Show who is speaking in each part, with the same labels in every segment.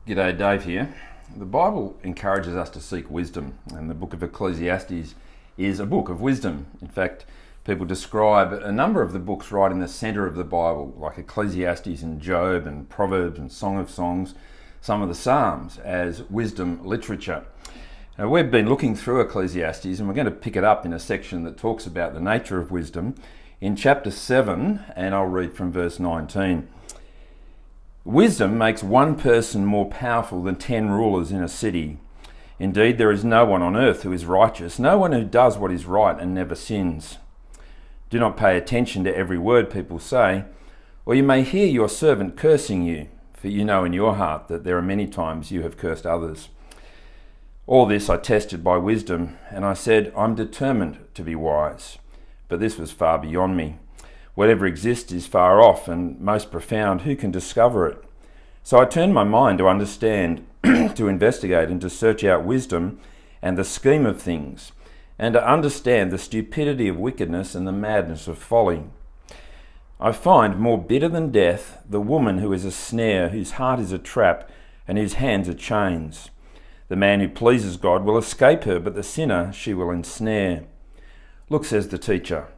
Speaker 1: G'day, Dave here. The Bible encourages us to seek wisdom, and the book of Ecclesiastes is a book of wisdom. In fact, people describe a number of the books right in the centre of the Bible, like Ecclesiastes and Job and Proverbs and Song of Songs, some of the Psalms, as wisdom literature. Now, we've been looking through Ecclesiastes, and we're going to pick it up in a section that talks about the nature of wisdom in chapter 7, and I'll read from verse 19. Wisdom makes one person more powerful than 10 rulers in a city. Indeed, there is no one on earth who is righteous, no one who does what is right and never sins. Do not pay attention to every word people say, or you may hear your servant cursing you, for you know in your heart that there are many times you have cursed others. All this I tested by wisdom, and I said, I'm determined to be wise. But this was far beyond me. Whatever exists is far off and most profound. Who can discover it? So I turned my mind to understand, to investigate and to search out wisdom and the scheme of things, and to understand the stupidity of wickedness and the madness of folly. I find more bitter than death the woman who is a snare, whose heart is a trap, and whose hands are chains. The man who pleases God will escape her, but the sinner she will ensnare. Look, says the teacher,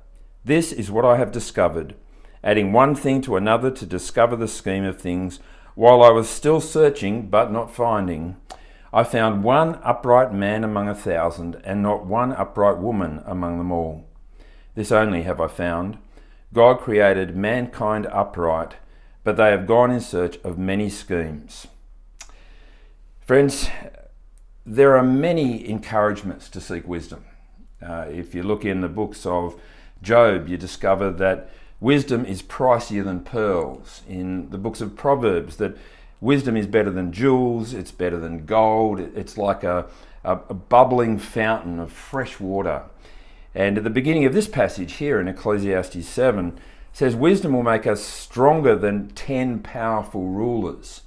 Speaker 1: this is what I have discovered, adding one thing to another to discover the scheme of things. While I was still searching but not finding, I found one upright man among 1,000, and not one upright woman among them all. This only have I found: God created mankind upright, but they have gone in search of many schemes. Friends, there are many encouragements to seek wisdom. If you look in the books of Job, you discover that wisdom is pricier than pearls. In the books of Proverbs, that wisdom is better than jewels, it's better than gold, it's like a bubbling fountain of fresh water. And at the beginning of this passage here in Ecclesiastes 7, it says wisdom will make us stronger than 10 powerful rulers.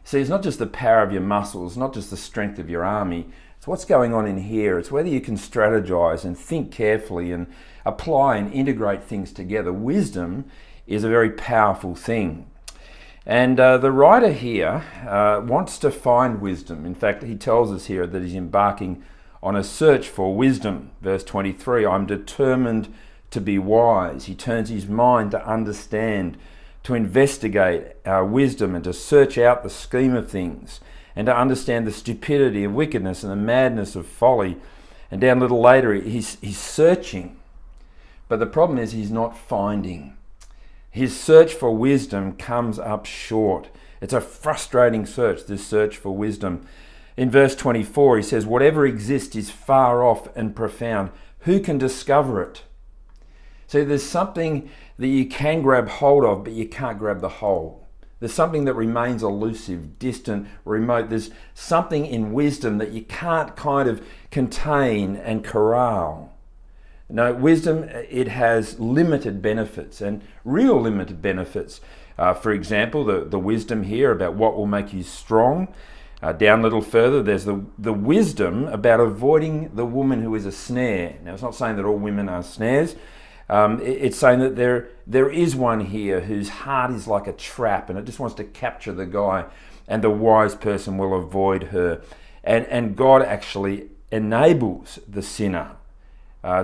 Speaker 1: See, it's not just the power of your muscles, not just the strength of your army, it's what's going on in here. It's whether you can strategize and think carefully and apply and integrate things together. Wisdom is a very powerful thing. And the writer here wants to find wisdom. In fact, he tells us here that he's embarking on a search for wisdom. Verse 23, I'm determined to be wise. He turns his mind to understand, to investigate our wisdom and to search out the scheme of things and to understand the stupidity of wickedness and the madness of folly. And down a little later, he's searching. But the problem is he's not finding. His search for wisdom comes up short. It's a frustrating search, this search for wisdom. In verse 24, he says, whatever exists is far off and profound. Who can discover it? See, there's something that you can grab hold of, but you can't grab the whole. There's something that remains elusive, distant, remote. There's something in wisdom that you can't kind of contain and corral. No, wisdom, it has limited benefits, and real limited benefits. For example, the wisdom here about what will make you strong. Down a little further, there's the wisdom about avoiding the woman who is a snare. Now, it's not saying that all women are snares. It's saying that there is one here whose heart is like a trap, and it just wants to capture the guy, and the wise person will avoid her. And God actually enables the sinner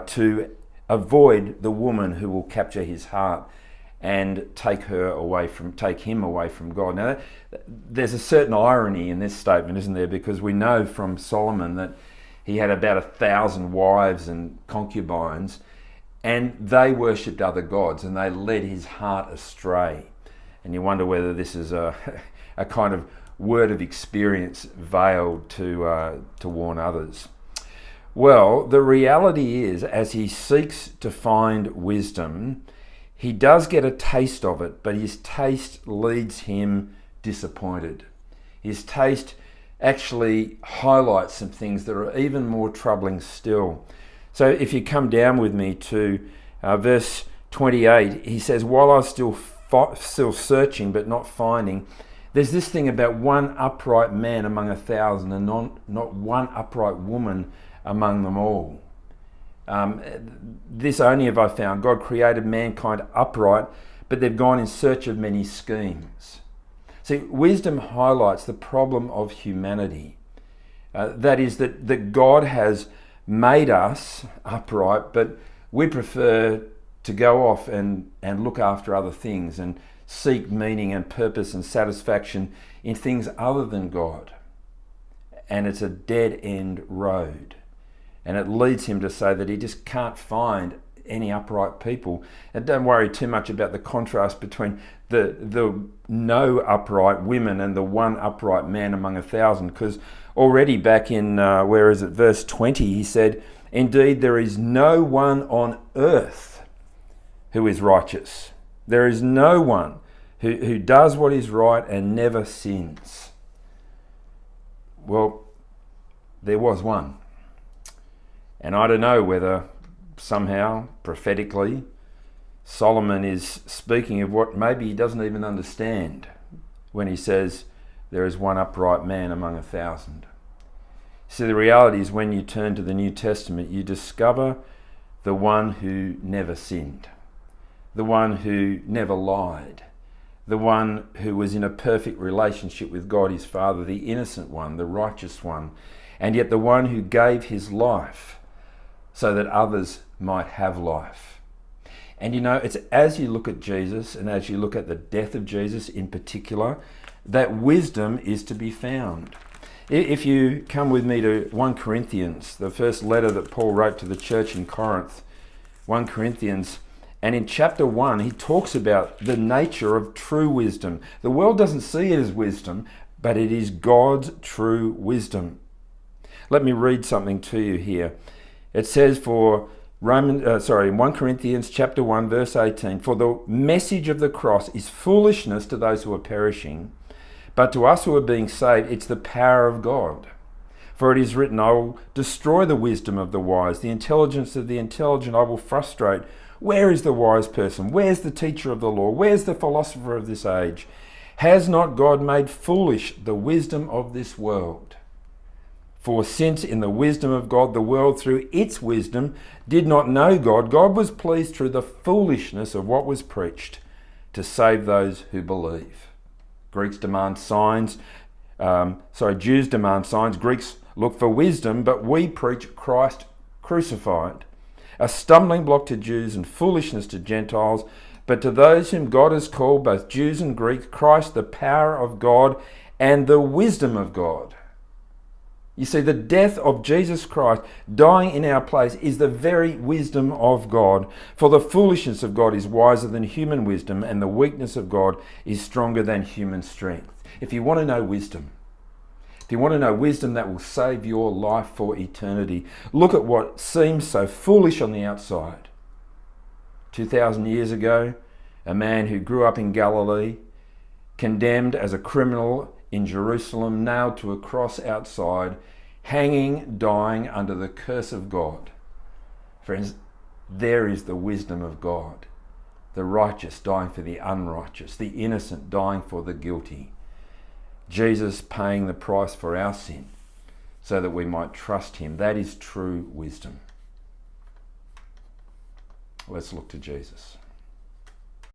Speaker 1: to avoid the woman who will capture his heart and take him away from God. Now, there's a certain irony in this statement, isn't there? Because we know from Solomon that he had about 1,000 wives and concubines, and they worshipped other gods, and they led his heart astray. And you wonder whether this is a kind of word of experience veiled to warn others. Well, the reality is, as he seeks to find wisdom, he does get a taste of it, but his taste leads him disappointed. His taste actually highlights some things that are even more troubling still. So if you come down with me to verse 28, he says, while I was still searching but not finding, there's this thing about one upright man among 1,000 and not one upright woman among them all. This only have I found: God created mankind upright, but they've gone in search of many schemes. See, wisdom highlights the problem of humanity. That is that God has made us upright, but we prefer to go off and look after other things and seek meaning and purpose and satisfaction in things other than God. And it's a dead-end road. And it leads him to say that he just can't find any upright people. And don't worry too much about the contrast between the no upright women and the one upright man among 1,000, because already back in, verse 20, he said, "Indeed, there is no one on earth who is righteous. There is no one who does what is right and never sins." Well, there was one. And I don't know whether somehow, prophetically, Solomon is speaking of what maybe he doesn't even understand when he says there is one upright man among 1,000. See, the reality is when you turn to the New Testament, you discover the one who never sinned, the one who never lied, the one who was in a perfect relationship with God his Father, the innocent one, the righteous one, and yet the one who gave his life so that others might have life. And you know, it's as you look at Jesus and as you look at the death of Jesus in particular, that wisdom is to be found. If you come with me to 1 Corinthians, the first letter that Paul wrote to the church in Corinth, 1 Corinthians, and in chapter 1, he talks about the nature of true wisdom. The world doesn't see it as wisdom, but it is God's true wisdom. Let me read something to you here. It says in 1 Corinthians chapter 1, verse 18, "For the message of the cross is foolishness to those who are perishing, but to us who are being saved, it's the power of God. For it is written, I will destroy the wisdom of the wise, the intelligence of the intelligent I will frustrate. Where is the wise person? Where's the teacher of the law? Where's the philosopher of this age? Has not God made foolish the wisdom of this world? For since in the wisdom of God, the world through its wisdom did not know God, God was pleased through the foolishness of what was preached to save those who believe." Jews demand signs. Greeks look for wisdom, but we preach Christ crucified, a stumbling block to Jews and foolishness to Gentiles. But to those whom God has called, both Jews and Greeks, Christ the power of God and the wisdom of God. You see, the death of Jesus Christ, dying in our place, is the very wisdom of God. For the foolishness of God is wiser than human wisdom, and the weakness of God is stronger than human strength. If you want to know wisdom, that will save your life for eternity, look at what seems so foolish on the outside. 2,000 years ago, a man who grew up in Galilee, condemned as a criminal in Jerusalem, nailed to a cross outside, hanging, dying under the curse of God. Friends, there is the wisdom of God. The righteous dying for the unrighteous, the innocent dying for the guilty. Jesus paying the price for our sin so that we might trust him. That is true wisdom. Let's look to Jesus.